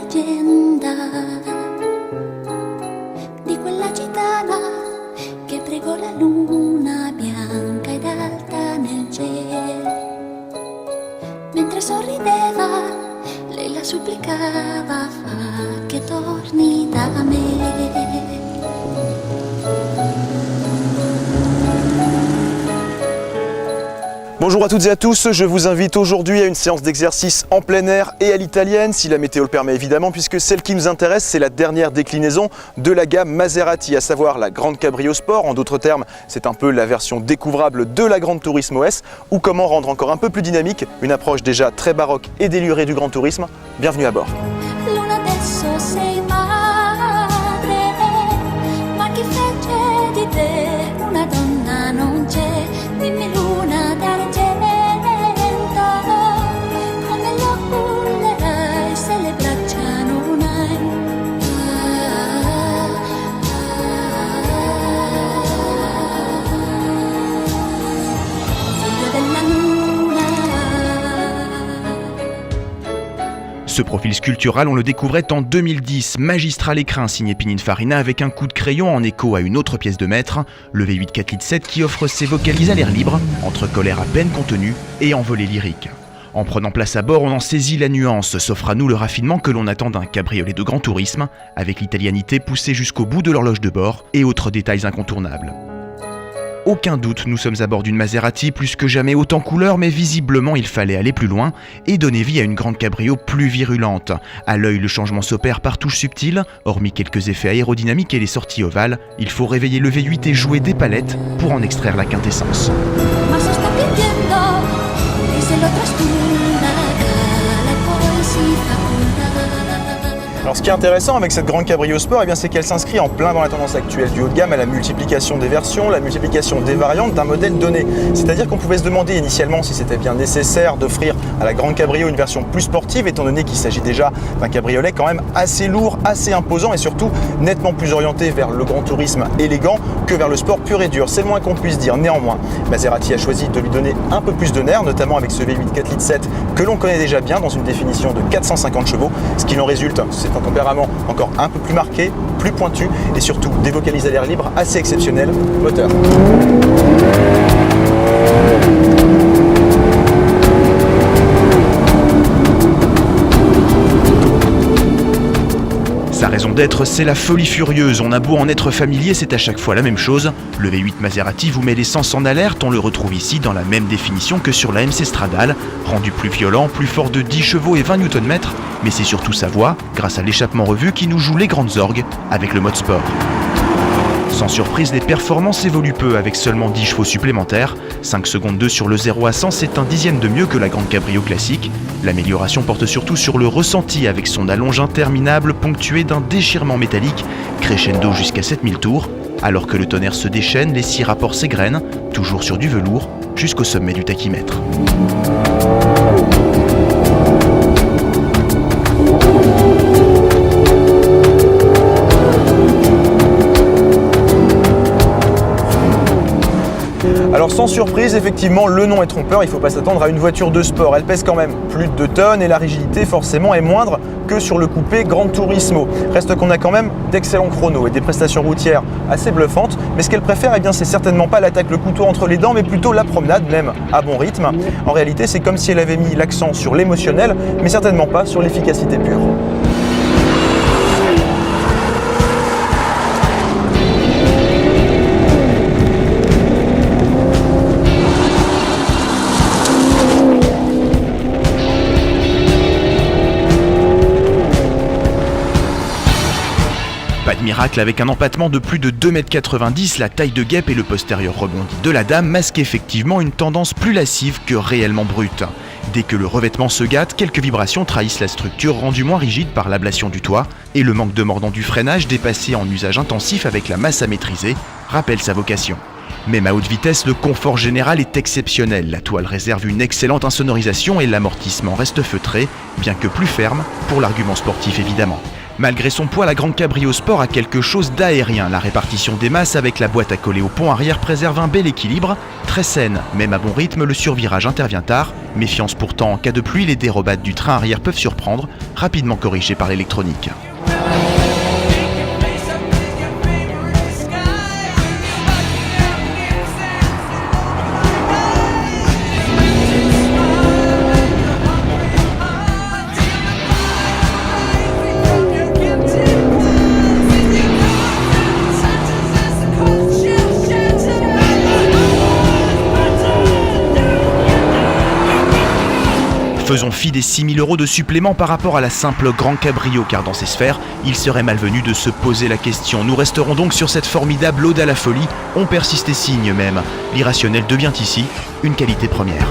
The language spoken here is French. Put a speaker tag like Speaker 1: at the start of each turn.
Speaker 1: leggenda di quella gitana che pregò la luna bianca ed alta nel cielo. Mentre sorrideva, lei la supplicava, fa che torni da me.
Speaker 2: Bonjour à toutes et à tous, je vous invite aujourd'hui à une séance d'exercice en plein air et à l'italienne, si la météo le permet évidemment, puisque celle qui nous intéresse, c'est la dernière déclinaison de la gamme Maserati, à savoir la Grande Cabrio Sport. En d'autres termes, c'est un peu la version découvrable de la Grande Turismo S, ou comment rendre encore un peu plus dynamique une approche déjà très baroque et délurée du Grand Tourisme. Bienvenue à bord.
Speaker 3: Ce profil sculptural, on le découvrait en 2010, magistral écrin signé Pininfarina avec un coup de crayon en écho à une autre pièce de maître, le V8 4 litres 7 qui offre ses vocalises à l'air libre, entre colère à peine contenue et envolée lyrique. En prenant place à bord, on en saisit la nuance, s'offre à nous le raffinement que l'on attend d'un cabriolet de grand tourisme, avec l'italianité poussée jusqu'au bout de l'horloge de bord et autres détails incontournables. Aucun doute, nous sommes à bord d'une Maserati plus que jamais haute en couleur, mais visiblement il fallait aller plus loin et donner vie à une grande cabrio plus virulente. À l'œil, le changement s'opère par touches subtiles, hormis quelques effets aérodynamiques et les sorties ovales, il faut réveiller le V8 et jouer des palettes pour en extraire la quintessence.
Speaker 2: Alors ce qui est intéressant avec cette Grande Cabrio Sport, c'est qu'elle s'inscrit en plein dans la tendance actuelle du haut de gamme à la multiplication des versions, la multiplication des variantes d'un modèle donné. C'est-à-dire qu'on pouvait se demander initialement si c'était bien nécessaire d'offrir à la Grande Cabrio une version plus sportive, étant donné qu'il s'agit déjà d'un cabriolet quand même assez lourd, assez imposant et surtout nettement plus orienté vers le grand tourisme élégant que vers le sport pur et dur. C'est le moins qu'on puisse dire. Néanmoins, Maserati a choisi de lui donner un peu plus de nerfs, notamment avec ce V8 4 litres 7 que l'on connaît déjà bien dans une définition de 450 chevaux. Ce qu'il en résulte, c'est un tempérament encore un peu plus marqué, plus pointu et surtout des vocalises à l'air libre assez exceptionnelles. Moteur.
Speaker 3: Sa raison d'être, c'est la folie furieuse. On a beau en être familier, c'est à chaque fois la même chose. Le V8 Maserati vous met l'essence en alerte, on le retrouve ici dans la même définition que sur la MC Stradale, rendu plus violent, plus fort de 10 chevaux et 20 Nm, mais c'est surtout sa voix, grâce à l'échappement revu, qui nous joue les grandes orgues avec le mode sport. Sans surprise, les performances évoluent peu avec seulement 10 chevaux supplémentaires. 5 secondes 2 sur le 0 à 100, c'est un dixième de mieux que la Grande Cabrio classique. L'amélioration porte surtout sur le ressenti avec son allonge interminable ponctué d'un déchirement métallique, crescendo jusqu'à 7000 tours. Alors que le tonnerre se déchaîne, les 6 rapports s'égrènent, toujours sur du velours, jusqu'au sommet du tachymètre.
Speaker 2: Alors sans surprise, effectivement, le nom est trompeur, il ne faut pas s'attendre à une voiture de sport. Elle pèse quand même plus de 2 tonnes et la rigidité forcément est moindre que sur le coupé Gran Turismo. Reste qu'on a quand même d'excellents chronos et des prestations routières assez bluffantes, mais ce qu'elle préfère, c'est certainement pas l'attaque le couteau entre les dents, mais plutôt la promenade, même à bon rythme. En réalité, c'est comme si elle avait mis l'accent sur l'émotionnel, mais certainement pas sur l'efficacité pure.
Speaker 3: Pas de miracle, avec un empattement de plus de 2,90 m, la taille de guêpe et le postérieur rebondi de la dame masquent effectivement une tendance plus lascive que réellement brute. Dès que le revêtement se gâte, quelques vibrations trahissent la structure rendue moins rigide par l'ablation du toit, et le manque de mordant du freinage, dépassé en usage intensif avec la masse à maîtriser, rappelle sa vocation. Même à haute vitesse, le confort général est exceptionnel. La toile réserve une excellente insonorisation et l'amortissement reste feutré, bien que plus ferme, pour l'argument sportif évidemment. Malgré son poids, la Grande Cabrio Sport a quelque chose d'aérien. La répartition des masses avec la boîte à coller au pont arrière préserve un bel équilibre. Très saine, même à bon rythme, le survirage intervient tard. Méfiance pourtant, en cas de pluie, les dérobades du train arrière peuvent surprendre, rapidement corrigées par l'électronique. Faisons fi des 6 000 € de supplément par rapport à la simple Grande Cabrio, car dans ces sphères, il serait malvenu de se poser la question. Nous resterons donc sur cette formidable ode à la folie, on persiste et signe même. L'irrationnel devient ici une qualité première.